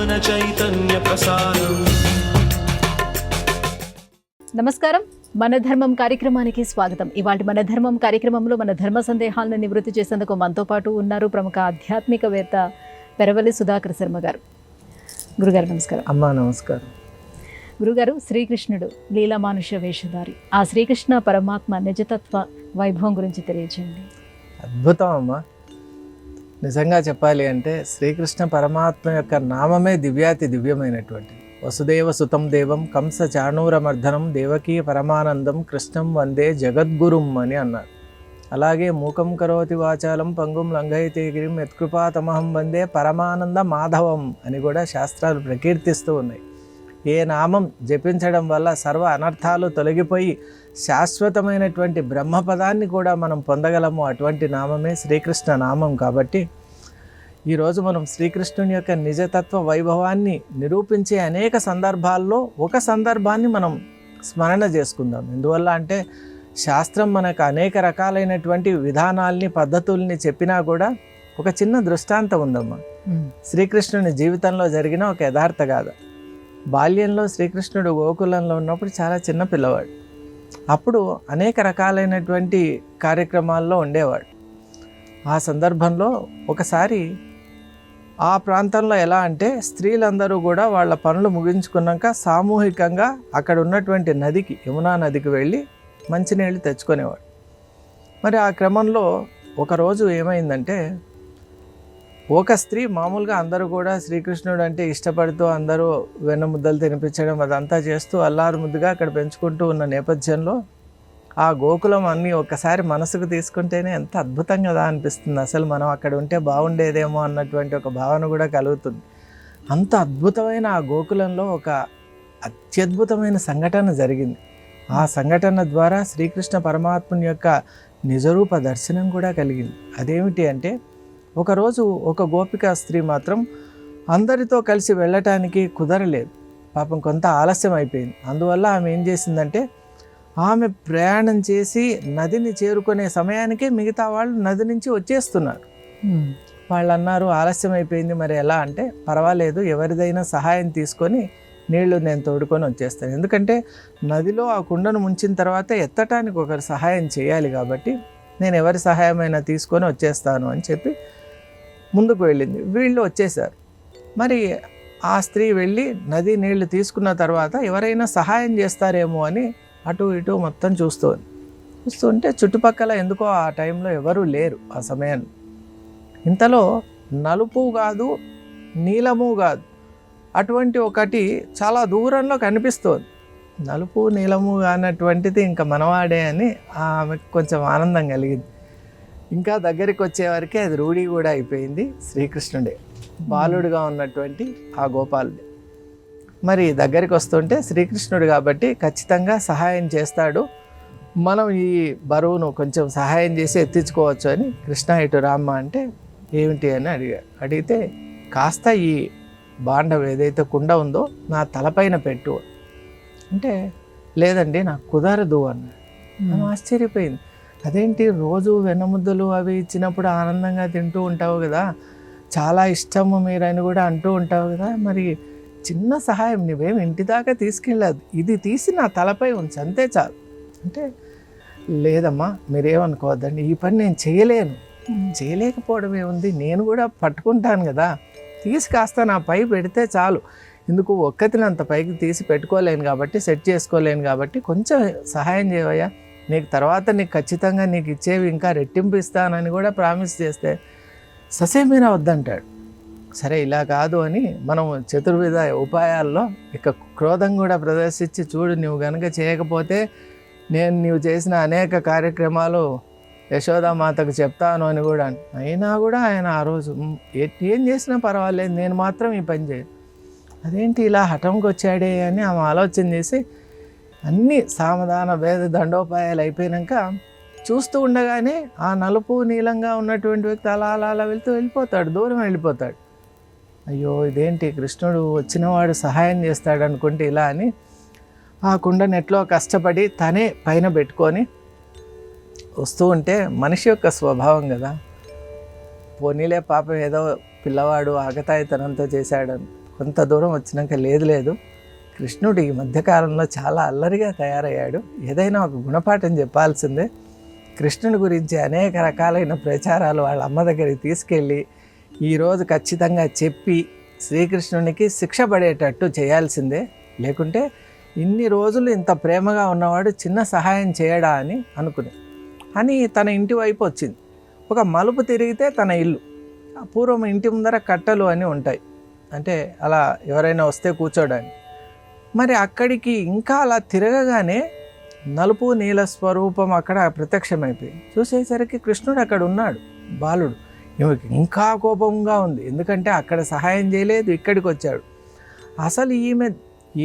జ్ఞాన చైతన్య ప్రసారం. నమస్కారం, మన ధర్మం కార్యక్రమానికి స్వాగతం. ఇవాళ మన ధర్మం కార్యక్రమంలో మన ధర్మ సందేహాలను నివృత్తి చేసేందుకు మనతో పాటు ఉన్నారు ప్రముఖ ఆధ్యాత్మికవేత్త పెరవలి సుధాకర్ శర్మ గారు. గురుగారు నమస్కారం. అమ్మా నమస్కారం. గురుగారు, శ్రీకృష్ణుడు లీలామానుష్య వేషధారి, ఆ శ్రీకృష్ణ పరమాత్మ నిజతత్వ వైభవం గురించి తెలియజేయండి. అద్భుతం అమ్మా. నిజంగా చెప్పాలి అంటే శ్రీకృష్ణ పరమాత్మ యొక్క నామమే దివ్యాతి దివ్యమైనటువంటి. వసుదేవ సుతం దేవం కంస చాణూరమర్ధనం దేవకీ పరమానందం కృష్ణం వందే జగద్గురుం అని అన్నారు. అలాగే మూకం కరోతి వాచాలం పంగుం లంఘయతే గిరిం యత్కృపాతమహం వందే పరమానంద మాధవం అని కూడా శాస్త్రాలు ప్రకీర్తిస్తూ ఉన్నాయి. ఏ నామం జపించడం వల్ల సర్వ అనర్థాలు తొలగిపోయి శాశ్వతమైనటువంటి బ్రహ్మపదాన్ని కూడా మనం పొందగలము, అటువంటి నామమే శ్రీకృష్ణ నామం. కాబట్టి ఈరోజు మనం శ్రీకృష్ణుని యొక్క నిజతత్వ వైభవాన్ని నిరూపించే అనేక సందర్భాల్లో ఒక సందర్భాన్ని మనం స్మరణ చేసుకుందాం. ఎందువల్ల అంటే శాస్త్రం మనకు అనేక రకాలైనటువంటి విధానాల్ని పద్ధతుల్ని చెప్పినా కూడా ఒక చిన్న దృష్టాంతం ఉందమ్మా. శ్రీకృష్ణుని జీవితంలో జరిగిన ఒక యథార్థ గాథ. బాల్యంలో శ్రీకృష్ణుడు గోకులంలో ఉన్నప్పుడు చాలా చిన్న పిల్లవాడు. అప్పుడు అనేక రకాలైనటువంటి కార్యక్రమాల్లో ఉండేవాడు. ఆ సందర్భంలో ఒకసారి ఆ ప్రాంతంలో ఎలా అంటే స్త్రీలందరూ కూడా వాళ్ళ పనులు ముగించుకున్నాక సామూహికంగా అక్కడ ఉన్నటువంటి నదికి, యమునా నదికి వెళ్ళి మంచినీళ్ళు తెచ్చుకునేవాడు. మరి ఆ క్రమంలో ఒకరోజు ఏమైందంటే ఒక స్త్రీ, మామూలుగా అందరూ కూడా శ్రీకృష్ణుడు అంటే ఇష్టపడుతూ అందరూ వెన్న ముద్దలు తినిపించడం అదంతా చేస్తూ అల్లారు ముద్దుగా అక్కడ పెంచుకుంటూ ఉన్న నేపథ్యంలో ఆ గోకులం అన్నీ ఒక్కసారి మనసుకు తీసుకుంటేనే ఎంత అద్భుతం కదా అనిపిస్తుంది. అసలు మనం అక్కడ ఉంటే బాగుండేదేమో అన్నటువంటి ఒక భావన కూడా కలుగుతుంది. అంత అద్భుతమైన ఆ గోకులంలో ఒక అత్యద్భుతమైన సంఘటన జరిగింది. ఆ సంఘటన ద్వారా శ్రీకృష్ణ పరమాత్ముని యొక్క నిజరూప దర్శనం కూడా కలిగింది. అదేమిటి అంటే ఒకరోజు ఒక గోపికా స్త్రీ మాత్రం అందరితో కలిసి వెళ్ళటానికి కుదరలేదు. పాపం కొంత ఆలస్యం అయిపోయింది. అందువల్ల ఆమె ఏం చేసిందంటే ఆమె ప్రయాణం చేసి నదిని చేరుకునే సమయానికి మిగతా వాళ్ళు నది నుంచి వచ్చేస్తున్నారు. వాళ్ళు అన్నారు ఆలస్యం అయిపోయింది, మరి ఎలా అంటే పర్వాలేదు, ఎవరిదైనా సహాయం తీసుకొని నీళ్లు నేను తోడుకొని వచ్చేస్తాను. ఎందుకంటే నదిలో ఆ కుండను ముంచిన తర్వాత ఎత్తటానికి ఒకరు సహాయం చేయాలి, కాబట్టి నేను ఎవరి సహాయమైనా తీసుకొని వచ్చేస్తాను అని చెప్పి ముందుకు వెళ్ళింది. వీళ్ళు వచ్చేసారు. మరి ఆ స్త్రీ వెళ్ళి నది నీళ్లు తీసుకున్న తర్వాత ఎవరైనా సహాయం చేస్తారేమో అని అటు ఇటు మొత్తం చూస్తుంటే చుట్టుపక్కల ఎందుకో ఆ టైంలో ఎవరూ లేరు ఆ సమయాన్ని. ఇంతలో నలుపు కాదు నీలము కాదు, అటువంటి ఒకటి చాలా దూరంలో కనిపిస్తోంది. నలుపు నీలము అన్నటువంటిది ఇంకా మనవాడే అని ఆమెకు కొంచెం ఆనందం కలిగింది. ఇంకా దగ్గరికి వచ్చేవరకే అది రూఢి కూడా అయిపోయింది. శ్రీకృష్ణుడే బాలుడుగా ఉన్నటువంటి ఆ గోపాలుడే. మరి దగ్గరికి వస్తుంటే శ్రీకృష్ణుడు కాబట్టి ఖచ్చితంగా సహాయం చేస్తాడు, మనం ఈ బరువును కొంచెం సహాయం చేసి ఎత్తించుకోవచ్చు అని కృష్ణ ఇటు రామ్మ అంటే ఏమిటి అని అడిగితే కాస్త ఈ బాండం ఏదైతే కుండ ఉందో నా తలపైన పెట్టు అంటే లేదండి నాకు కుదరదు అన్నాడు. ఆమె ఆశ్చర్యపోయింది. అదేంటి, రోజు వెన్నముద్దలు అవి ఇచ్చినప్పుడు ఆనందంగా తింటూ ఉంటావు కదా, చాలా ఇష్టము మీరని కూడా అంటూ ఉంటావు కదా, మరి చిన్న సహాయం నువ్వేం ఇంటి దాకా తీసుకెళ్ళదు, ఇది తీసి నా తలపై ఉంచు అంతే చాలు అంటే లేదమ్మా మీరేమనుకోవద్దండి, ఈ పని నేను చేయలేను. చేయలేకపోవడం ఏముంది, నేను కూడా పట్టుకుంటాను కదా, తీసి కాస్త నా పై పెడితే చాలు. ఎందుకు ఒక్కతిని అంత పైకి తీసి పెట్టుకోలేను కాబట్టి, సెట్ చేసుకోలేను కాబట్టి కొంచెం సహాయం చేయవయ్యా, నీకు తర్వాత నీకు ఖచ్చితంగా నీకు ఇచ్చేవి ఇంకా రెట్టింపు ఇస్తానని కూడా ప్రామిస్ చేస్తే ససేమిరా వద్దంటాడు. సరే ఇలా కాదు అని మనం చతుర్విధ ఉపాయాల్లో ఇక క్రోధం కూడా ప్రదర్శించి చూడు, నువ్వు కనుక చేయకపోతే నేను నీవు చేసిన అనేక కార్యక్రమాలు యశోదామాతకు చెప్తాను అని కూడా. అయినా కూడా ఆయన ఆ రోజు ఏం చేసినా పర్వాలేదు, నేను మాత్రం ఈ పని చేయను. అదేంటి ఇలా హఠంకి వచ్చాడే అని ఆమె ఆలోచన చేసి అన్ని సామధాన భేద దండోపాయాలు అయిపోయాక చూస్తూ ఉండగానే ఆ నలుపు నీలంగా ఉన్నటువంటి వ్యక్తి అలా అలా అలా వెళ్ళిపోతాడు, దూరం వెళ్ళిపోతాడు. అయ్యో ఇదేంటి కృష్ణుడు వచ్చినవాడు సహాయం చేస్తాడు అనుకుంటే ఇలా అని ఆ కుండ నెట్లో కష్టపడి తనే పైన పెట్టుకొని వస్తూ ఉంటే మనిషి యొక్క స్వభావం కదా, పోనీలే పాపం ఏదో పిల్లవాడు ఆగతాయితనంతో చేశాడని కొంత దూరం వచ్చినాక లేదు కృష్ణుడు ఈ మధ్యకాలంలో చాలా అల్లరిగా తయారయ్యాడు, ఏదైనా ఒక గుణపాఠం చెప్పాల్సిందే. కృష్ణుడి గురించి అనేక రకాలైన ప్రచారాలు వాళ్ళ అమ్మ దగ్గరికి తీసుకెళ్ళి ఈరోజు ఖచ్చితంగా చెప్పి శ్రీకృష్ణునికి శిక్ష పడేటట్టు చేయాల్సిందే, లేకుంటే ఇన్ని రోజులు ఇంత ప్రేమగా ఉన్నవాడు చిన్న సహాయం చేయడా అని తన ఇంటి వైపు వచ్చింది. ఒక మలుపు తిరిగితే తన ఇల్లు. పూర్వం ఇంటి ముందర కట్టలు అని ఉంటాయి, అంటే అలా ఎవరైనా వస్తే కూర్చోడానికి. మరి అక్కడికి ఇంకా అలా తిరగగానే నలుపు నీల స్వరూపం అక్కడ ప్రత్యక్షమైపోయింది. చూసేసరికి కృష్ణుడు అక్కడ ఉన్నాడు. బాలుడు ఈమెకి ఇంకా కోపంగా ఉంది, ఎందుకంటే అక్కడ సహాయం చేయలేదు, ఇక్కడికి వచ్చాడు. అసలు ఈమె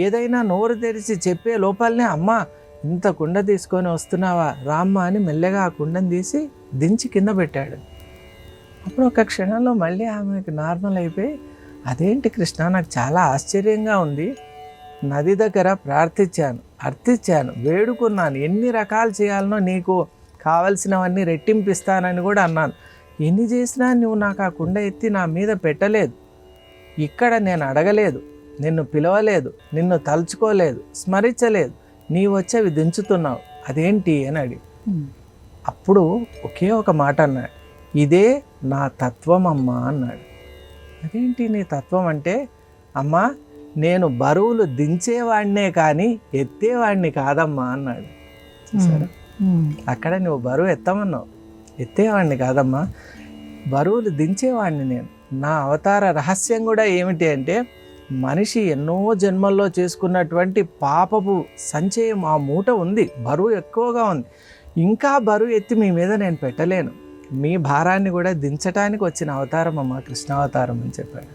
ఏదైనా నోరు తెరిచి చెప్పే లోపలనే అమ్మ ఇంత కుండ తీసుకొని వస్తున్నావా రామ్మ అని మెల్లగా ఆ కుండను తీసి దించి కింద పెట్టాడు. అప్పుడు ఒక క్షణంలో మళ్ళీ ఆమెకు నార్మల్ అయిపోయి, అదేంటి కృష్ణ, నాకు చాలా ఆశ్చర్యంగా ఉంది, నది దగ్గర ప్రార్థించాను, అర్థించాను, వేడుకున్నాను, ఎన్ని రకాలు చేయాలనో నీకు కావలసినవన్నీ రెట్టింపిస్తానని కూడా అన్నాను. ఎన్ని చేసినా నువ్వు నాకు ఆ కుండ ఎత్తి నా మీద పెట్టలేదు, ఇక్కడ నేను అడగలేదు, నిన్ను పిలవలేదు, నిన్ను తలుచుకోలేదు, స్మరించలేదు, నీ వచ్చి అవి దించుతున్నావు, అదేంటి అని అడిగి. అప్పుడు ఒకే ఒక మాట అన్నాడు, ఇదే నా తత్వం అమ్మా అన్నాడు. అదేంటి నీ తత్వం అంటే, అమ్మా నేను బరువులు దించేవాడినే కానీ ఎత్తేవాడిని కాదమ్మా అన్నాడు. చూసారా, అక్కడ నువ్వు బరువు ఎత్తమన్నావు, ఎత్తేవాడిని కాదమ్మా, బరువులు దించేవాడిని నేను. నా అవతార రహస్యం కూడా ఏమిటి అంటే, మనిషి ఎన్నో జన్మల్లో చేసుకున్నటువంటి పాపపు సంచయం ఆ మూట ఉంది, బరువు ఎక్కువగా ఉంది, ఇంకా బరువు ఎత్తి మీ మీద నేను పెట్టలేను, మీ భారాన్ని కూడా దించడానికి వచ్చిన అవతారం అమ్మ కృష్ణావతారం అని చెప్పాడు.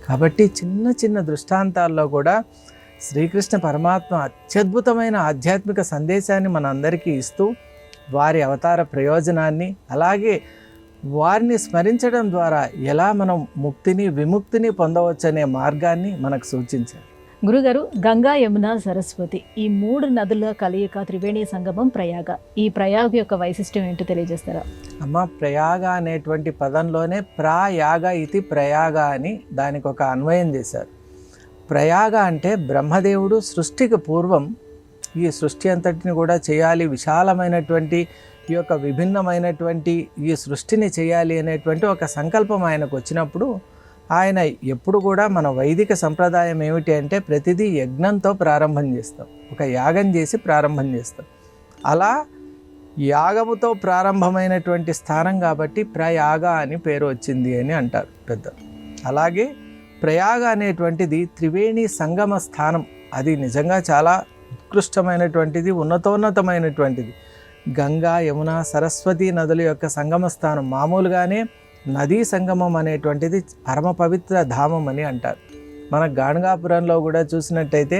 కాబట్టి చిన్న చిన్న దృష్టాంతాల్లో కూడా శ్రీకృష్ణ పరమాత్మ అత్యద్భుతమైన ఆధ్యాత్మిక సందేశాన్ని మనందరికీ ఇస్తూ వారి అవతార ప్రయోజనాన్ని, అలాగే వారిని స్మరించడం ద్వారా ఎలా మనం ముక్తిని విముక్తిని పొందవచ్చనే మార్గాన్ని మనకు సూచించారు. గురుగారు, గంగా యమున సరస్వతి ఈ 3 నదుల కలయిక త్రివేణి సంగమం ప్రయాగ. ఈ ప్రయాగ యొక్క వైశిష్ట్యం ఏంటో తెలియజేస్తారా? అమ్మ, ప్రయాగ అనేటువంటి పదంలోనే ప్రయాగ ఇది ప్రయాగ అని దానికి ఒక అన్వయం చేశారు. ప్రయాగ అంటే బ్రహ్మదేవుడు సృష్టికి పూర్వం ఈ సృష్టి అంతటిని కూడా చేయాలి, విశాలమైనటువంటి ఈ యొక్క విభిన్నమైనటువంటి ఈ సృష్టిని చేయాలి అనేటువంటి ఒక సంకల్పం ఆయనకు వచ్చినప్పుడు, ఆయన ఎప్పుడు కూడా మన వైదిక సంప్రదాయం ఏమిటి అంటే ప్రతిదీ యజ్ఞంతో ప్రారంభం చేస్తాం, ఒక యాగం చేసి ప్రారంభం చేస్తాం. అలా యాగముతో ప్రారంభమైనటువంటి స్థానం కాబట్టి ప్రయాగ అని పేరు వచ్చింది అని అంటారు పెద్దలు. అలాగే ప్రయాగ అనేటువంటిది త్రివేణి సంగమ స్థానం. అది నిజంగా చాలా ఉత్కృష్టమైనటువంటిది, ఉన్నతోన్నతమైనటువంటిది. గంగా యమున సరస్వతి నదుల యొక్క సంగమ స్థానం. మామూలుగానే నదీ సంగమం అనేటువంటిది పరమ పవిత్ర ధామం అని అంటారు. మన గాణగాపురంలో కూడా చూసినట్టయితే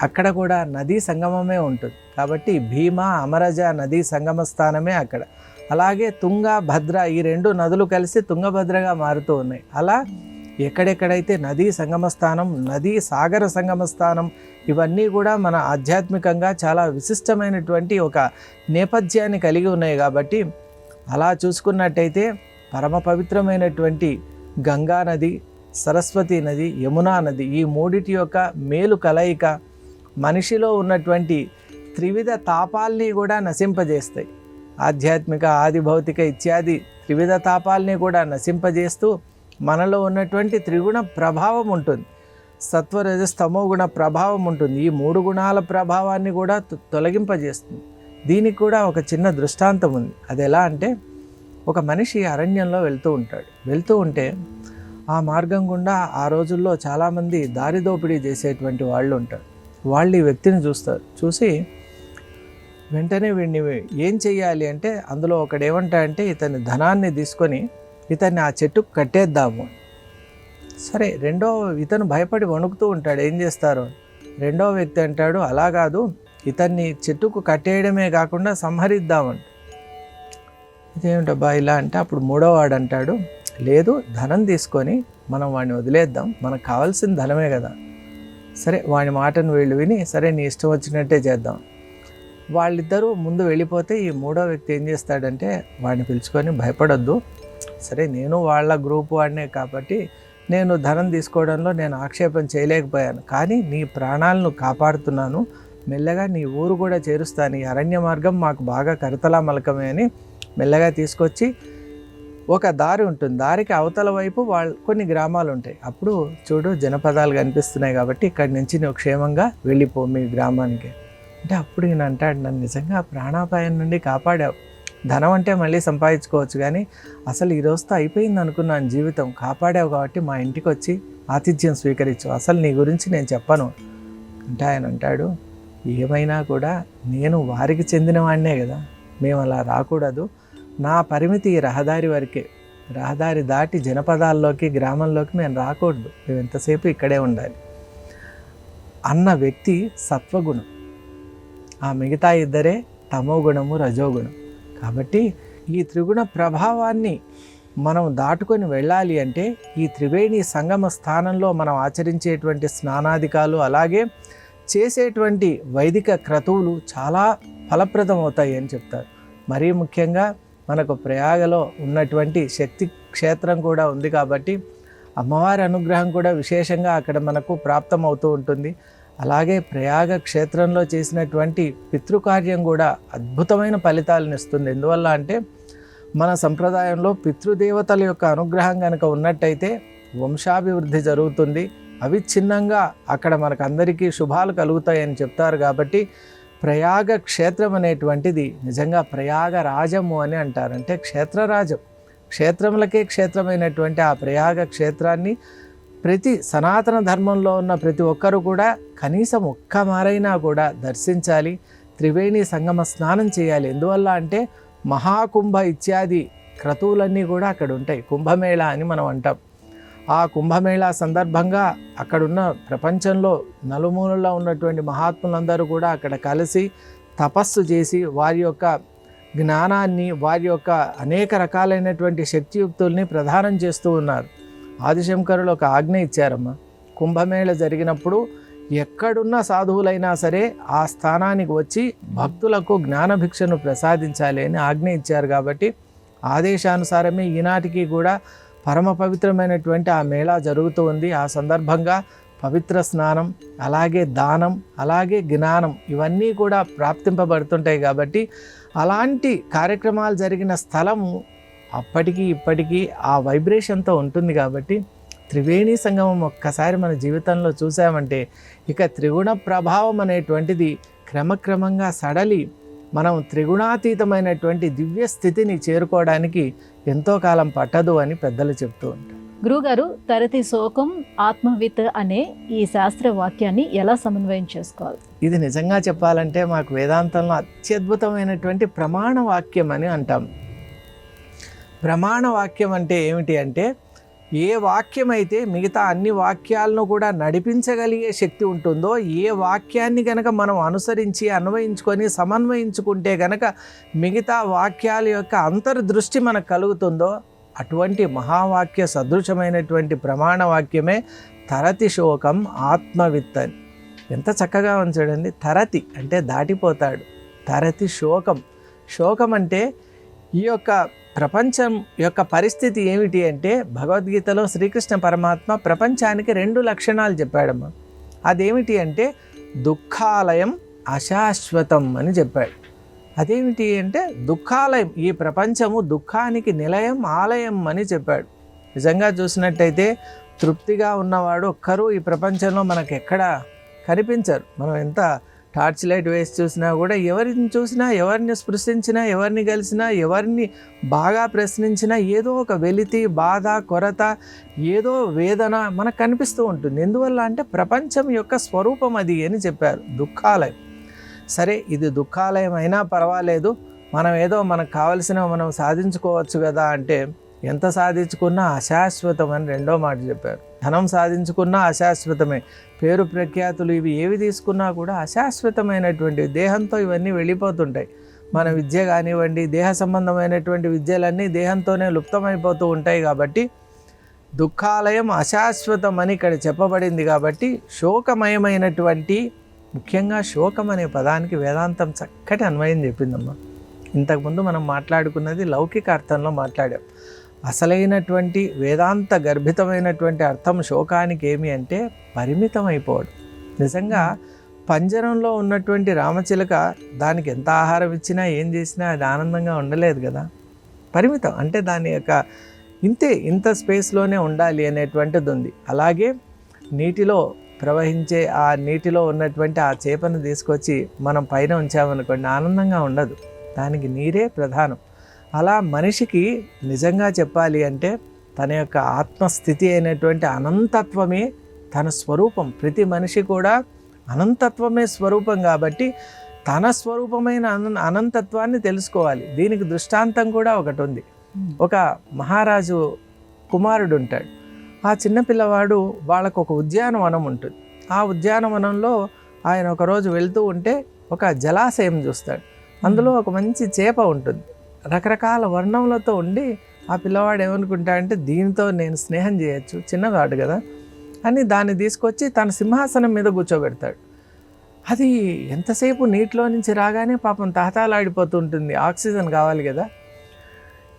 అక్కడ కూడా నదీ సంగమమే ఉంటుంది. కాబట్టి భీమా అమరజ నదీ సంగమ స్థానమే అక్కడ. అలాగే తుంగ భద్ర ఈ 2 నదులు కలిసి తుంగభద్రగా మారుతూ ఉన్నాయి. అలా ఎక్కడెక్కడైతే నదీ సంగమ స్థానం, నదీ సాగర సంగమ స్థానం, ఇవన్నీ కూడా మన ఆధ్యాత్మికంగా చాలా విశిష్టమైనటువంటి ఒక నేపథ్యాన్ని కలిగి ఉన్నాయి. కాబట్టి అలా చూసుకున్నట్టయితే పరమ పవిత్రమైనటువంటి గంగా నది, సరస్వతి నది, యమునా నది ఈ 3 యొక్క మేలు కలయిక మనిషిలో ఉన్నటువంటి త్రివిధ తాపాల్ని కూడా నశింపజేస్తాయి. ఆధ్యాత్మిక, ఆది భౌతిక ఇత్యాది త్రివిధ తాపాల్ని కూడా నశింపజేస్తూ మనలో ఉన్నటువంటి త్రిగుణ ప్రభావం ఉంటుంది, సత్వరజస్తమో గుణ ప్రభావం ఉంటుంది. ఈ 3 గుణాల ప్రభావాన్ని కూడా తొలగింపజేస్తుంది. దీనికి కూడా ఒక చిన్న దృష్టాంతం ఉంది. అది ఎలా అంటే, ఒక మనిషి అరణ్యంలో వెళ్తూ ఉంటే ఆ మార్గం గుండా ఆ రోజుల్లో చాలామంది దారిదోపిడీ చేసేటువంటి వాళ్ళు ఉంటారు. వాళ్ళు ఈ వ్యక్తిని చూస్తారు. చూసి వెంటనే వీడిని ఏం చెయ్యాలి అంటే, అందులో ఒకడు ఏమంటాడంటే, ఇతని ధనాన్ని తీసుకొని ఇతన్ని ఆ చెట్టుకు కట్టేద్దాము. సరే, ఇతను భయపడి వణుకుతూ ఉంటాడు, ఏం చేస్తారు? రెండో వ్యక్తి అంటాడు, అలా కాదు, ఇతన్ని చెట్టుకు కట్టేయడమే కాకుండా సంహరిద్దామంట. ఇదేమిటబ్బా ఇలా అంటే, అప్పుడు మూడో వాడు అంటాడు, లేదు, ధనం తీసుకొని మనం వాడిని వదిలేద్దాం, మనకు కావాల్సిన ధనమే కదా. సరే, వాడి మాటను వీళ్ళు విని, సరే నీ ఇష్టం వచ్చినట్టే చేద్దాం. వాళ్ళిద్దరూ ముందు వెళ్ళిపోతే ఈ మూడో వ్యక్తి ఏం చేస్తాడంటే, వాడిని పిలుచుకొని, భయపడొద్దు, సరే నేను వాళ్ళ గ్రూప్ వాడినే కాబట్టి నేను ధనం తీసుకోవడంలో నేను ఆక్షేపం చేయలేకపోయాను, కానీ నీ ప్రాణాలను కాపాడుతున్నాను, మెల్లగా నీ ఊరు కూడా చేరుస్తాను, ఈ అరణ్య మార్గం మాకు బాగా కరతలా మలకమే అని మెల్లగా తీసుకొచ్చి ఒక దారి ఉంటుంది, దారికి అవతల వైపు కొన్ని గ్రామాలు ఉంటాయి. అప్పుడు చూడు జనపదాలు కనిపిస్తున్నాయి కాబట్టి ఇక్కడి నుంచి నువ్వు క్షేమంగా వెళ్ళిపో మీ గ్రామానికి అంటే, అప్పుడు ఈయన అంటాడు, నన్ను నిజంగా ప్రాణాపాయం నుండి కాపాడావు. ధనం అంటే మళ్ళీ సంపాదించుకోవచ్చు, కానీ అసలు ఈ రోజుతో అయిపోయింది అనుకున్నాను జీవితం, కాపాడావు కాబట్టి మా ఇంటికి వచ్చి ఆతిథ్యం స్వీకరించు, అసలు నీ గురించి నేను చెప్పను అంటే ఆయన అంటాడు, ఏమైనా కూడా నేను వారికి చెందిన వాడినే కదా, మేము అలా రాకూడదు, నా పరిమితి ఈ రహదారి వరకే, రహదారి దాటి జనపదాల్లోకి గ్రామంలోకి నేను రాకూడదు, మేము ఎంతసేపు ఇక్కడే ఉండాలి అన్న వ్యక్తి సత్వగుణం, ఆ మిగతా ఇద్దరే తమో గుణము రజోగుణం. కాబట్టి ఈ త్రిగుణ ప్రభావాన్ని మనం దాటుకొని వెళ్ళాలి అంటే ఈ త్రివేణి సంగమ స్థానంలో మనం ఆచరించేటువంటి స్నానాధికాలు అలాగే చేసేటువంటి వైదిక క్రతువులు చాలా ఫలప్రదం అవుతాయి అని చెప్తారు. మరీ ముఖ్యంగా మనకు ప్రయాగలో ఉన్నటువంటి శక్తి క్షేత్రం కూడా ఉంది కాబట్టి అమ్మవారి అనుగ్రహం కూడా విశేషంగా అక్కడ మనకు ప్రాప్తం అవుతూ ఉంటుంది. అలాగే ప్రయాగ క్షేత్రంలో చేసినటువంటి పితృకార్యం కూడా అద్భుతమైన ఫలితాలను ఇస్తుంది. ఎందువల్ల అంటే మన సంప్రదాయంలో పితృదేవతల యొక్క అనుగ్రహం కనుక ఉన్నట్టయితే వంశాభివృద్ధి జరుగుతుంది, అవిచ్ఛిన్నంగా అక్కడ మనకు అందరికీ శుభాలు కలుగుతాయని చెప్తారు. కాబట్టి ప్రయాగ క్షేత్రం అనేటువంటిది నిజంగా ప్రయాగ రాజము అని అంటారు, అంటే క్షేత్రరాజం, క్షేత్రములకే క్షేత్రమైనటువంటి ఆ ప్రయాగ క్షేత్రాన్ని ప్రతి సనాతన ధర్మంలో ఉన్న ప్రతి ఒక్కరూ కూడా కనీసం ఒక్క మారైనా కూడా దర్శించాలి, త్రివేణి సంగమ స్నానం చేయాలి. ఎందువల్ల అంటే మహాకుంభ ఇత్యాది క్రతువులన్నీ కూడా అక్కడ ఉంటాయి, కుంభమేళా అని మనం అంటాం. ఆ కుంభమేళా సందర్భంగా అక్కడున్న ప్రపంచంలో నలుమూలల్లో ఉన్నటువంటి మహాత్ములందరూ కూడా అక్కడ కలిసి తపస్సు చేసి వారి యొక్క జ్ఞానాన్ని వారి యొక్క అనేక రకాలైనటువంటి శక్తియుక్తుల్ని ప్రదానం చేస్తూ ఉన్నారు. ఆదిశంకరులు ఒక ఆజ్ఞ ఇచ్చారమ్మా, కుంభమేళ జరిగినప్పుడు ఎక్కడున్న సాధువులైనా సరే ఆ స్థానానికి వచ్చి భక్తులకు జ్ఞానభిక్షను ప్రసాదించాలి అని ఆజ్ఞ ఇచ్చారు. కాబట్టి ఆదేశానుసారమే ఈనాటికి కూడా పరమ పవిత్రమైనటువంటి ఆ మేళా జరుగుతూ ఉంది. ఆ సందర్భంగా పవిత్ర స్నానం అలాగే దానం అలాగే జ్ఞానం ఇవన్నీ కూడా ప్రాప్తింపబడుతుంటాయి. కాబట్టి అలాంటి కార్యక్రమాలు జరిగిన స్థలము అప్పటికి ఇప్పటికీ ఆ వైబ్రేషన్తో ఉంటుంది. కాబట్టి త్రివేణి సంగమం ఒక్కసారి మన జీవితంలో చూసామంటే ఇక త్రిగుణ ప్రభావం అనేటువంటిది క్రమక్రమంగా సడలి మనం త్రిగుణాతీతమైనటువంటి దివ్య స్థితిని చేరుకోవడానికి ఎంతో కాలం పట్టదు అని పెద్దలు చెప్తూ ఉంటారు. గురుగారు, తరతి శోకం ఆత్మవిత్ అనే ఈ శాస్త్ర వాక్యాన్ని ఎలా సమన్వయం చేసుకోవాలి? ఇది నిజంగా చెప్పాలంటే మాకు వేదాంతంలో అత్యద్భుతమైనటువంటి ప్రమాణ వాక్యం అని అంటాం. ప్రమాణ వాక్యం అంటే ఏమిటి అంటే ఏ వాక్యం అయితే మిగతా అన్ని వాక్యాలను కూడా నడిపించగలిగే శక్తి ఉంటుందో, ఏ వాక్యాన్ని కనుక మనం అనుసరించి అన్వయించుకొని సమన్వయించుకుంటే కనుక మిగతా వాక్యాల యొక్క అంతర్దృష్టి మనకు కలుగుతుందో అటువంటి మహావాక్య సదృశమైనటువంటి ప్రమాణ వాక్యమే తరతి శోకం ఆత్మవిత్ అని. ఎంత చక్కగా ఉంచాడండి. తరతి అంటే దాటిపోతాడు, తరతి శోకం, శోకం అంటే ఈ యొక్క ప్రపంచం యొక్క పరిస్థితి ఏమిటి అంటే భగవద్గీతలో శ్రీకృష్ణ పరమాత్మ ప్రపంచానికి 2 లక్షణాలు చెప్పాడమ్మా. అదేమిటి అంటే దుఃఖాలయం అశాశ్వతం అని చెప్పాడు. అదేమిటి అంటే దుఃఖాలయం, ఈ ప్రపంచము దుఃఖానికి నిలయం ఆలయం అని చెప్పాడు. నిజంగా చూసినట్టయితే తృప్తిగా ఉన్నవాడు ఒక్కరూ ఈ ప్రపంచంలో మనకు ఎక్కడ కనిపించరు. మనం ఎంత టార్చ్ లైట్ వేసి చూసినా కూడా ఎవరిని చూసినా, ఎవరిని స్పృశించినా, ఎవరిని కలిసినా, ఎవరిని బాగా ప్రశ్నించినా ఏదో ఒక వెలితి, బాధ, కొరత, ఏదో వేదన మనకు కనిపిస్తూ ఉంటుంది. ఎందువల్ల అంటే ప్రపంచం యొక్క స్వరూపం అది అని చెప్పారు, దుఃఖాలయం. సరే, ఇది దుఃఖాలయం అయినా పర్వాలేదు, మనం ఏదో మనకు కావలసినవి మనం సాధించుకోవచ్చు కదా అంటే ఎంత సాధించుకున్నా అశాశ్వతం అని 2వ మాట చెప్పారు. ధనం సాధించుకున్నా అశాశ్వతమే, పేరు ప్రఖ్యాతులు ఇవి ఏవి తీసుకున్నా కూడా అశాశ్వతమైనటువంటి దేహంతో ఇవన్నీ వెళ్ళిపోతుంటాయి. మన విద్య కానివ్వండి, దేహ సంబంధమైనటువంటి విద్యలన్నీ దేహంతోనే లుప్తమైపోతూ ఉంటాయి. కాబట్టి దుఃఖాలయం అశాశ్వతం అని ఇక్కడ చెప్పబడింది. కాబట్టి శోకమయమైనటువంటి, ముఖ్యంగా శోకం అనే పదానికి వేదాంతం చక్కటి అన్వయం చెప్పిందమ్మా. ఇంతకుముందు మనం మాట్లాడుకున్నది లౌకిక అర్థంలో మాట్లాడాం. అసలైనటువంటి వేదాంత గర్భితమైనటువంటి అర్థం శోకానికి ఏమి అంటే పరిమితం అయిపోవడం. నిజంగా పంజరంలో ఉన్నటువంటి రామచిలక దానికి ఎంత ఆహారం ఇచ్చినా ఏం చేసినా అది ఆనందంగా ఉండలేదు కదా. పరిమితం అంటే దాని యొక్క ఇంత స్పేస్లోనే ఉండాలి అనేటువంటిది ఉంది. అలాగే నీటిలో ప్రవహించే ఆ నీటిలో ఉన్నటువంటి ఆ చేపను తీసుకొచ్చి మనం పైన ఉంచామనుకోండి, ఆనందంగా ఉండదు, దానికి నీరే ప్రధానం. అలా మనిషికి నిజంగా చెప్పాలి అంటే తన యొక్క ఆత్మస్థితి అయినటువంటి అనంతత్వమే తన స్వరూపం. ప్రతి మనిషి కూడా అనంతత్వమే స్వరూపం కాబట్టి తన స్వరూపమైన అనంతత్వాన్ని తెలుసుకోవాలి. దీనికి దృష్టాంతం కూడా ఒకటి ఉంది. ఒక మహారాజు కుమారుడు ఉంటాడు. ఆ చిన్నపిల్లవాడు వాళ్ళకు ఒక ఉద్యానవనం ఉంటుంది. ఆ ఉద్యానవనంలో ఆయన ఒకరోజు వెళ్తూ ఉంటే ఒక జలాశయం చూస్తాడు. అందులో ఒక మంచి చేప ఉంటుంది, రకరకాల వర్ణములతో ఉండి. ఆ పిల్లవాడు ఏమనుకుంటాడంటే దీనితో నేను స్నేహం చేయొచ్చు, చిన్నవాడు కదా అని దాన్ని తీసుకొచ్చి తన సింహాసనం మీద కూర్చోబెడతాడు. అది ఎంతసేపు నీటిలో నుంచి రాగానే పాపం తహతాలాడిపోతూ ఉంటుంది, ఆక్సిజన్ కావాలి కదా.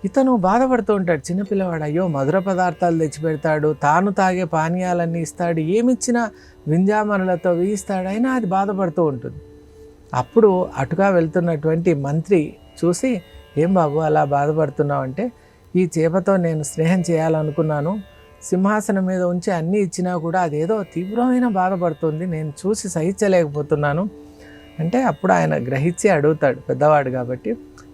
ఇతను బాధపడుతూ ఉంటాడు, చిన్నపిల్లవాడు. అయ్యో, మధుర పదార్థాలు తెచ్చిపెడతాడు, తాను తాగే పానీయాలన్నీ ఇస్తాడు, ఏమిచ్చినా వింజామనులతో వేయిస్తాడు, అయినా అది బాధపడుతూ ఉంటుంది. అప్పుడు అటుగా వెళ్తున్నటువంటి మంత్రి చూసి, ఏం బాబు అలా బాధపడుతున్నావు అంటే, ఈ చేపతో నేను స్నేహం చేయాలనుకున్నాను, సింహాసనం మీద ఉంచి అన్నీ ఇచ్చినా కూడా అదేదో తీవ్రమైన బాధపడుతుంది, నేను చూసి సహించలేకపోతున్నాను అంటే, అప్పుడు ఆయన గ్రహించి అడుగుతాడు, పెద్దవాడు కాబట్టి,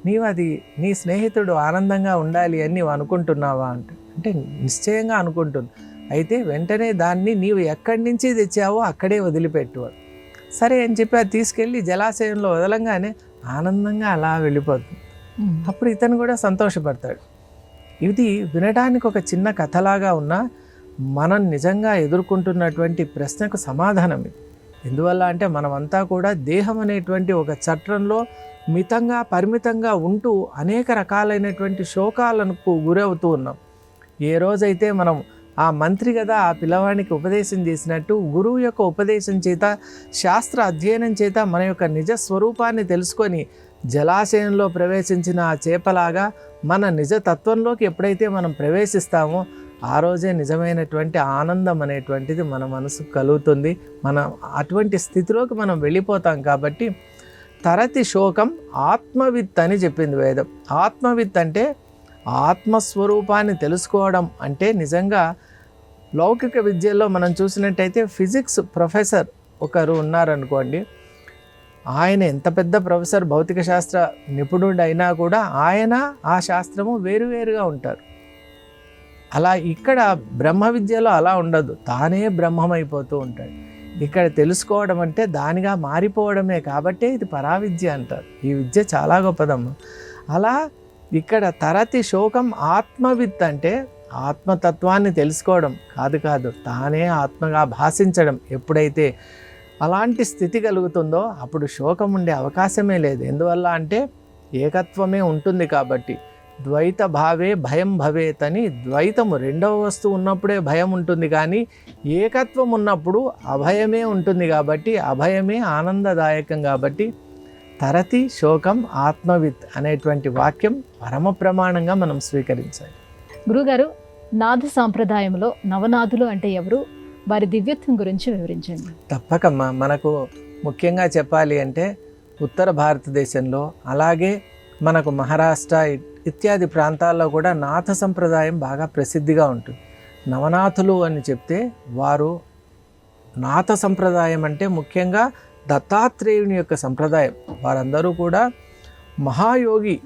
నీవు అది నీ స్నేహితుడు ఆనందంగా ఉండాలి అని నీవు అనుకుంటున్నావా అంటే నిశ్చయంగా అనుకుంటున్నా. అయితే వెంటనే దాన్ని నీవు ఎక్కడి నుంచి తెచ్చావో అక్కడే వదిలిపెట్టువాడు. సరే అని చెప్పి అది తీసుకెళ్ళి జలాశయంలో వదలంగానే ఆనందంగా అలా వెళ్ళిపోతుంది. అప్పుడు ఇతను కూడా సంతోషపడతాడు. ఇది వినడానికి ఒక చిన్న కథలాగా ఉన్నా మనం నిజంగా ఎదుర్కొంటున్నటువంటి ప్రశ్నకు సమాధానం ఇది. ఎందువల్ల అంటే మనమంతా కూడా దేహం అనేటువంటి ఒక చట్రంలో మితంగా పరిమితంగా ఉంటూ అనేక రకాలైనటువంటి శోకాలకు గురవుతూ ఉన్నాం. ఏ రోజైతే మనం ఆ మంత్రి కదా ఆ పిల్లవాడికి ఉపదేశం చేసినట్టు గురువు యొక్క ఉపదేశం చేత, శాస్త్ర అధ్యయనం చేత మన యొక్క నిజ స్వరూపాన్ని తెలుసుకొని జలాశయంలో ప్రవేశించిన ఆ చేపలాగా మన నిజ తత్వంలోకి ఎప్పుడైతే మనం ప్రవేశిస్తామో ఆ రోజే నిజమైనటువంటి ఆనందం అనేటువంటిది మన మనసుకు కలుగుతుంది. మనం అటువంటి స్థితిలోకి మనం వెళ్ళిపోతాం. కాబట్టి తరతి శోకం ఆత్మవిత్ అని చెప్పింది వేదం. ఆత్మవిత్ అంటే ఆత్మస్వరూపాన్ని తెలుసుకోవడం అంటే నిజంగా లౌకిక విద్యల్లో మనం చూసినట్టయితే ఫిజిక్స్ ప్రొఫెసర్ ఒకరు ఉన్నారనుకోండి, ఆయన ఎంత పెద్ద ప్రొఫెసర్, భౌతిక శాస్త్ర నిపుణుడు అయినా కూడా ఆయన ఆ శాస్త్రము వేరువేరుగా ఉంటారు. అలా ఇక్కడ బ్రహ్మ విద్యలో అలా ఉండదు, తానే బ్రహ్మమైపోతూ ఉంటాడు. ఇక్కడ తెలుసుకోవడం అంటే దానిగా మారిపోవడమే, కాబట్టే ఇది పరావిద్య అంటారు. ఈ విద్య చాలా గొప్పదమ్మ. అలా ఇక్కడ తరతి శోకం ఆత్మవిత్ అంటే ఆత్మతత్వాన్ని తెలుసుకోవడం కాదు, తానే ఆత్మగా భాషించడం. ఎప్పుడైతే అలాంటి స్థితి కలుగుతుందో అప్పుడు శోకం ఉండే అవకాశమే లేదు. ఎందువల్ల అంటే ఏకత్వమే ఉంటుంది కాబట్టి. ద్వైత భావే భయం భవేత్ అని, ద్వైతము రెండవ వస్తువు ఉన్నప్పుడే భయం ఉంటుంది, కానీ ఏకత్వం ఉన్నప్పుడు అభయమే ఉంటుంది. కాబట్టి అభయమే ఆనందదాయకం. కాబట్టి తరతి శోకం ఆత్మవిత్ అనేటువంటి వాక్యం పరమ ప్రమాణంగా మనం స్వీకరించాలి. గురుగారు, నాథ సాంప్రదాయంలో నవనాథులు అంటే ఎవరు, వారి దివ్యత్వం గురించి వివరించండి. తప్పకమ్మా. మనకు ముఖ్యంగా చెప్పాలి అంటే ఉత్తర భారతదేశంలో, అలాగే మనకు మహారాష్ట్ర ఇత్యాది ప్రాంతాల్లో కూడా నాథ సంప్రదాయం బాగా ప్రసిద్ధిగా ఉంటుంది. నవనాథులు అని చెప్తే వారు నాథ సంప్రదాయం అంటే ముఖ్యంగా దత్తాత్రేయుని యొక్క సంప్రదాయం. వారందరూ కూడా మహాయోగి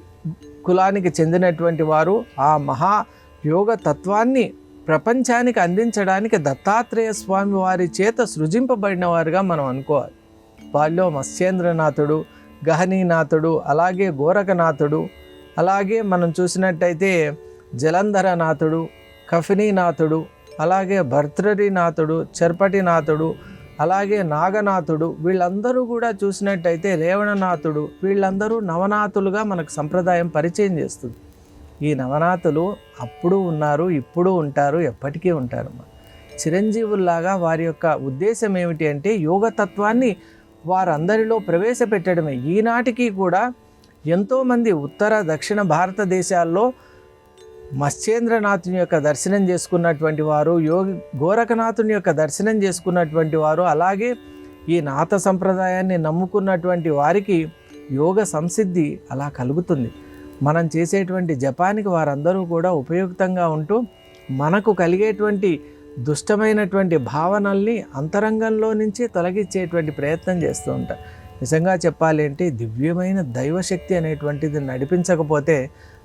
కులానికి చెందినటువంటి వారు. ఆ మహాయోగ తత్వాన్ని ప్రపంచానికి అందించడానికి దత్తాత్రేయ స్వామి వారి చేత సృజింపబడిన వారుగా మనం అనుకోవాలి. వాళ్ళలో మత్స్యేంద్రనాథుడు, గహనీనాథుడు, అలాగే గోరఖనాథుడు, అలాగే మనం చూసినట్టయితే జలంధరనాథుడు, కఫినీనాథుడు, అలాగే భర్తృనాథుడు, చర్పటినాథుడు, అలాగే నాగనాథుడు, వీళ్ళందరూ కూడా చూసినట్టయితే రేవణనాథుడు, వీళ్ళందరూ నవనాథులుగా మనకు సంప్రదాయం పరిచయం చేస్తుంది. ఈ నవనాథులు అప్పుడు ఉన్నారు, ఇప్పుడు ఉంటారు, ఎప్పటికీ ఉంటారు. చిరంజీవుల్లాగా వారి యొక్క ఉద్దేశం ఏమిటి అంటే యోగతత్వాన్ని వారందరిలో ప్రవేశపెట్టడమే. ఈనాటికి కూడా ఎంతోమంది ఉత్తర దక్షిణ భారతదేశాల్లో మత్స్యేంద్రనాథుని యొక్క దర్శనం చేసుకున్నటువంటి వారు, యోగి గోరఖనాథుని యొక్క దర్శనం చేసుకున్నటువంటి వారు, అలాగే ఈ నాథ సంప్రదాయాన్ని నమ్ముకున్నటువంటి వారికి యోగ సంసిద్ధి అలా కలుగుతుంది. మనం చేసేటువంటి జపానికి వారందరూ కూడా ఉపయుక్తంగా ఉంటూ మనకు కలిగేటువంటి దుష్టమైనటువంటి భావనల్ని అంతరంగంలో నుంచి తొలగించేటువంటి ప్రయత్నం చేస్తూ ఉంటారు. నిజంగా చెప్పాలి అంటే దివ్యమైన దైవశక్తి అనేటువంటిది నడిపించకపోతే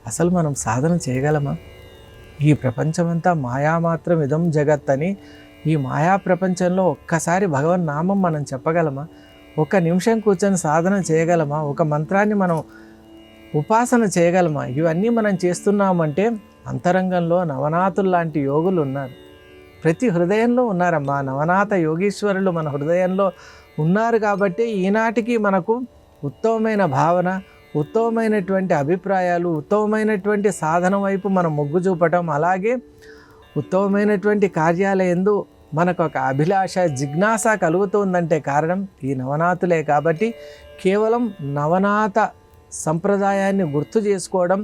అసలు మనం సాధన చేయగలమా? ఈ ప్రపంచమంతా మాయామాత్రం ఇదం జగత్ అని, ఈ మాయా ప్రపంచంలో ఒక్కసారి భగవన్ నామం మనం చెప్పగలమా? ఒక నిమిషం కూర్చొని సాధన చేయగలమా? ఒక మంత్రాన్ని మనం ఉపాసన చేయగలమా? ఇవన్నీ మనం చేస్తున్నామంటే అంతరంగంలో నవనాథులు లాంటి యోగులు ఉన్నారు. ప్రతి హృదయంలో ఉన్నారమ్మా. నవనాథ యోగీశ్వరులు మన హృదయంలో ఉన్నారు కాబట్టి ఈనాటికి మనకు ఉత్తమమైన భావన, ఉత్తమమైనటువంటి అభిప్రాయాలు, ఉత్తమమైనటువంటి సాధన వైపు మనం మొగ్గు చూపటం, అలాగే ఉత్తమమైనటువంటి కార్యాలయందు మనకు ఒక అభిలాష, జిజ్ఞాస కలుగుతుందంటే కారణం ఈ నవనాథులే. కాబట్టి కేవలం నవనాథ సంప్రదాయాన్ని గుర్తు చేసుకోవడం,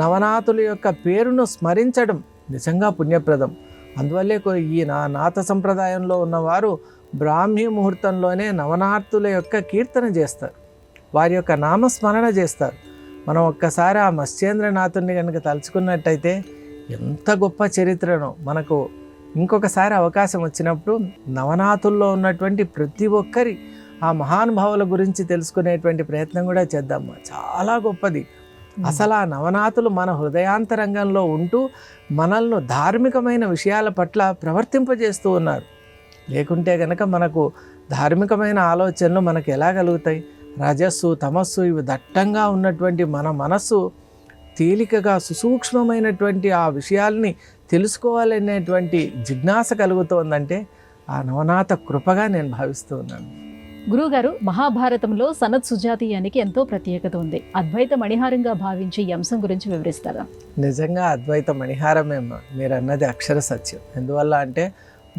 నవనాథుల యొక్క పేరును స్మరించడం నిజంగా పుణ్యప్రదం. అందువల్లే ఈ నాథ సంప్రదాయంలో ఉన్నవారు బ్రాహ్మీ ముహూర్తంలోనే నవనాథుల యొక్క కీర్తన చేస్తారు, వారి యొక్క నామస్మరణ చేస్తారు. మనం ఒక్కసారి ఆ మత్స్యేంద్రనాథుని కనుక తలుచుకున్నట్టయితే ఎంత గొప్ప చరిత్రనో. మనకు ఇంకొకసారి అవకాశం వచ్చినప్పుడు నవనాథుల్లో ఉన్నటువంటి ప్రతి ఒక్కరి ఆ మహానుభావుల గురించి తెలుసుకునేటువంటి ప్రయత్నం కూడా చేద్దాం. చాలా గొప్పది. అసలు ఆ నవనాథులు మన హృదయాంతరంగంలో ఉంటూ మనల్ని ధార్మికమైన విషయాల పట్ల ప్రవర్తింపజేస్తూ ఉన్నారు. లేకుంటే కనుక మనకు ధార్మికమైన ఆలోచనలు మనకు ఎలా కలుగుతాయి? రజస్సు, తమస్సు ఇవి దట్టంగా ఉన్నటువంటి మన మనస్సు తేలికగా సుసూక్ష్మమైనటువంటి ఆ విషయాల్ని తెలుసుకోవాలనేటువంటి జిజ్ఞాస కలుగుతోందంటే ఆ నవనాథ కృపగా నేను భావిస్తూ ఉన్నాను. గురువుగారు, మహాభారతంలో సనత్ సుజాతీయానికి ఎంతో ప్రత్యేకత ఉంది. అద్వైత మణిహారంగా భావించి ఈ అంశం గురించి వివరిస్తారా? నిజంగా అద్వైత మణిహారమేమ్మా, మీరు అన్నది అక్షర సత్యం. ఎందువల్ల అంటే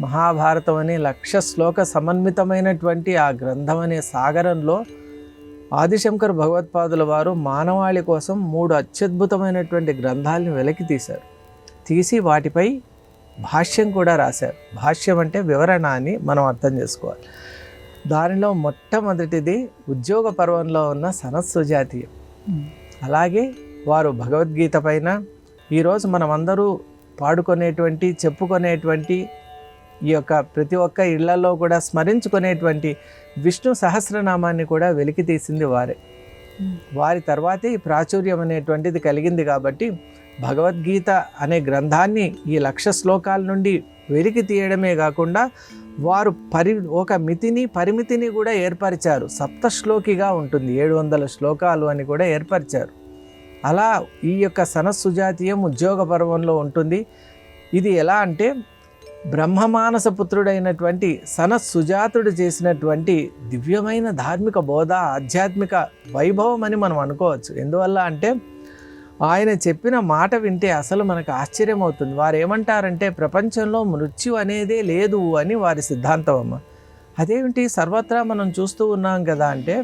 మహాభారతం అనే 1,00,000 శ్లోక సమన్వితమైనటువంటి ఆ గ్రంథం అనే సాగరంలో ఆదిశంకర్ భగవత్పాదుల వారు మానవాళి కోసం 3 అత్యద్భుతమైనటువంటి గ్రంథాలను వెలికి తీశారు. తీసి వాటిపై భాష్యం కూడా రాశారు. భాష్యం అంటే వివరణ అని మనం అర్థం చేసుకోవాలి. దానిలో మొట్టమొదటిది ఉద్యోగ పర్వంలో ఉన్న సనత్ సుజాతీయం. అలాగే వారు భగవద్గీత పైన ఈరోజు మనం అందరూ పాడుకునేటువంటి, చెప్పుకునేటువంటి, ఈ యొక్క ప్రతి ఒక్క ఇళ్లలో కూడా స్మరించుకునేటువంటి విష్ణు సహస్రనామాన్ని కూడా వెలికి తీసింది వారే. వారి తర్వాతే ఈ ప్రాచుర్యం అనేటువంటిది కలిగింది. కాబట్టి భగవద్గీత అనే గ్రంథాన్ని ఈ 1,00,000 శ్లోకాల నుండి వెలికి తీయడమే కాకుండా వారు ఒక మితిని, పరిమితిని కూడా ఏర్పరిచారు. 7 శ్లోకిగా ఉంటుంది, 700 శ్లోకాలు అని కూడా ఏర్పరిచారు. అలా ఈ యొక్క సనత్ సుజాతీయం ఉద్యోగ పర్వంలో ఉంటుంది. ఇది ఎలా అంటే బ్రహ్మమానస పుత్రుడైనటువంటి సనత్ సుజాతుడు చేసినటువంటి దివ్యమైన ధార్మిక బోధ, ఆధ్యాత్మిక వైభవం అని మనం అనుకోవచ్చు. ఎందువల్ల అంటే ఆయన చెప్పిన మాట వింటే అసలు మనకు ఆశ్చర్యం అవుతుంది. వారు ఏమంటారంటే ప్రపంచంలో మృత్యు అనేదే లేదు అని వారి సిద్ధాంతం అమ్మ. అదేమిటి సర్వత్రా మనం చూస్తూ ఉన్నాం కదా అంటే,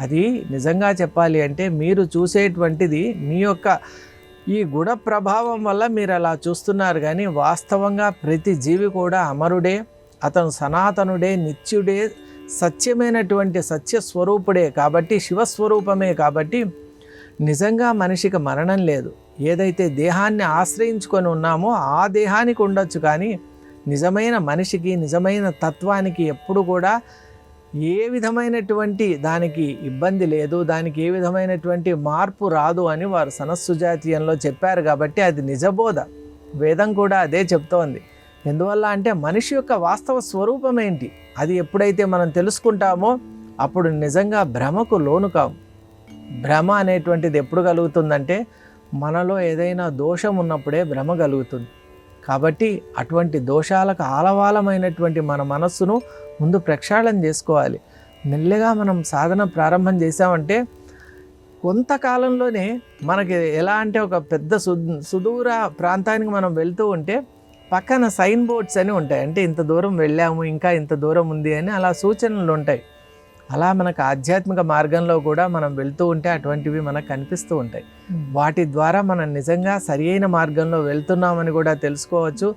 అది నిజంగా చెప్పాలి అంటే మీరు చూసేటువంటిది మీ యొక్క ఈ గుణ ప్రభావం వల్ల మీరు అలా చూస్తున్నారు. కానీ వాస్తవంగా ప్రతి జీవి కూడా అమరుడే, అతను సనాతనుడే, నిత్యుడే, సత్యమైనటువంటి సత్యస్వరూపుడే. కాబట్టి శివస్వరూపమే. కాబట్టి నిజంగా మనిషికి మరణం లేదు. ఏదైతే దేహాన్ని ఆశ్రయించుకొని ఉన్నామో ఆ దేహానికి ఉండొచ్చు, కానీ నిజమైన మనిషికి, నిజమైన తత్వానికి ఎప్పుడు కూడా ఏ విధమైనటువంటి దానికి ఇబ్బంది లేదు, దానికి ఏ విధమైనటువంటి మార్పు రాదు అని వారు సనత్ సుజాతీయంలో చెప్పారు. కాబట్టి అది నిజబోధ. వేదం కూడా అదే చెప్తోంది. ఎందువల్ల అంటే మనిషి యొక్క వాస్తవ స్వరూపం ఏంటి, అది ఎప్పుడైతే మనం తెలుసుకుంటామో అప్పుడు నిజంగా భ్రమకు లోను కాము. భ్రమ అనేటువంటిది ఎప్పుడు కలుగుతుందంటే మనలో ఏదైనా దోషం ఉన్నప్పుడే భ్రమ కలుగుతుంది. కాబట్టి అటువంటి దోషాలకు ఆలవాలమైనటువంటి మన మనస్సును ముందు ప్రక్షాళన చేసుకోవాలి. మెల్లగా మనం సాధన ప్రారంభం చేసామంటే కొంతకాలంలోనే మనకి ఎలా అంటే ఒక పెద్ద సుదూర ప్రాంతానికి మనం వెళ్తూ ఉంటే పక్కన సైన్ బోర్డ్స్ అని ఉంటాయి. అంటే ఇంత దూరం వెళ్ళాము, ఇంకా ఇంత దూరం ఉంది అని అలా సూచనలు ఉంటాయి. అలా మనకు ఆధ్యాత్మిక మార్గంలో కూడా మనం వెళ్తూ ఉంటే అటువంటివి మనకు కనిపిస్తూ ఉంటాయి. వాటి ద్వారా మనం నిజంగా సరియైన మార్గంలో వెళ్తున్నామని కూడా తెలుసుకోవచ్చు.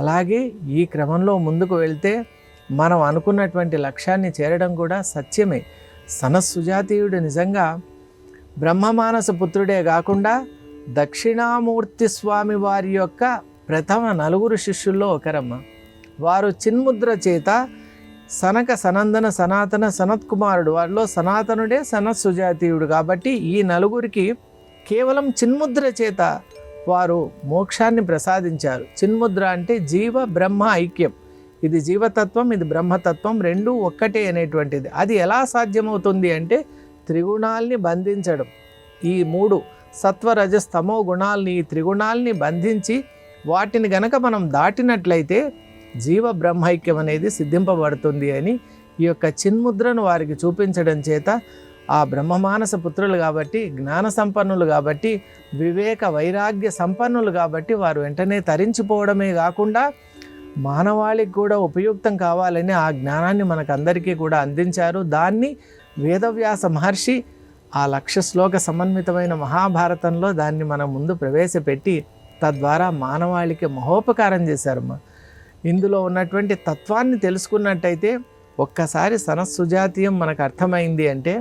అలాగే ఈ క్రమంలో ముందుకు వెళ్తే మనం అనుకున్నటువంటి లక్ష్యాన్ని చేరడం కూడా సత్యమే. సనత్సుజాతీయుడు నిజంగా బ్రహ్మమానస పుత్రుడే కాకుండా దక్షిణామూర్తి స్వామి వారి యొక్క ప్రథమ 4 శిష్యుల్లో ఒకరమ్మ. వారు చిన్ముద్ర చేత సనక సనందన సనాతన సనత్కుమారుడు, వారిలో సనాతనుడే సనత్సుజాతీయుడు. కాబట్టి ఈ 4కి కేవలం చిన్ముద్ర చేత వారు మోక్షాన్ని ప్రసాదించారు. చిన్ముద్ర అంటే జీవ బ్రహ్మ ఐక్యం. ఇది జీవతత్వం, ఇది బ్రహ్మతత్వం, రెండూ ఒక్కటే అనేటువంటిది. అది ఎలా సాధ్యమవుతుంది అంటే త్రిగుణాల్ని బంధించడం. ఈ 3 సత్వ రజస్ తమో గుణాలని, ఈ త్రిగుణాల్ని బంధించి వాటిని గనక మనం దాటినట్లయితే జీవ బ్రహ్మైక్యం అనేది సిద్ధింపబడుతుంది అని ఈ యొక్క చిన్ముద్రను వారికి చూపించడం చేత ఆ బ్రహ్మమానస పుత్రులు కాబట్టి, జ్ఞాన సంపన్నులు కాబట్టి, వివేక వైరాగ్య సంపన్నులు కాబట్టి వారు వెంటనే తరించిపోవడమే కాకుండా మానవాళికి కూడా ఉపయుక్తం కావాలని ఆ జ్ఞానాన్ని మనకందరికీ కూడా అందించారు. దాన్ని వేదవ్యాస మహర్షి ఆ 1,00,000 శ్లోక సమన్వితమైన మహాభారతంలో దాన్ని మన ముందు ప్రవేశపెట్టి తద్వారా మానవాళికి మహోపకారం చేశారమ్మా. ఇందులో ఉన్నటువంటి తత్వాన్ని తెలుసుకున్నట్టయితే ఒక్కసారి సనత్సుజాతీయం మనకు అర్థమైంది అంటే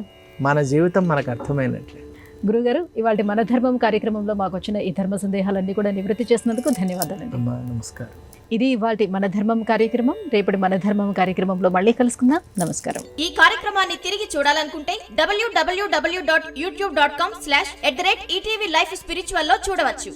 మన జీవితం మనకు అర్థమైనట్లే. గురుగారు, ఇవాళ మన ధర్మం కార్యక్రమంలో మాకు వచ్చిన ఈ ధర్మ సందేహాలన్నీ కూడా నివృత్తి చేసినందుకు ధన్యవాదాలండి. అమ్మా నమస్కారం. ఇది ఇవాళ మన ధర్మం కార్యక్రమం. రేపటి మన ధర్మం కార్యక్రమంలో మళ్ళీ కలుసుకుందాం. నమస్కారం. ఈ కార్యక్రమాన్ని తిరిగి చూడాలనుకుంటే www.youtube.com/ETV Life Spiritual లో చూడవచ్చు.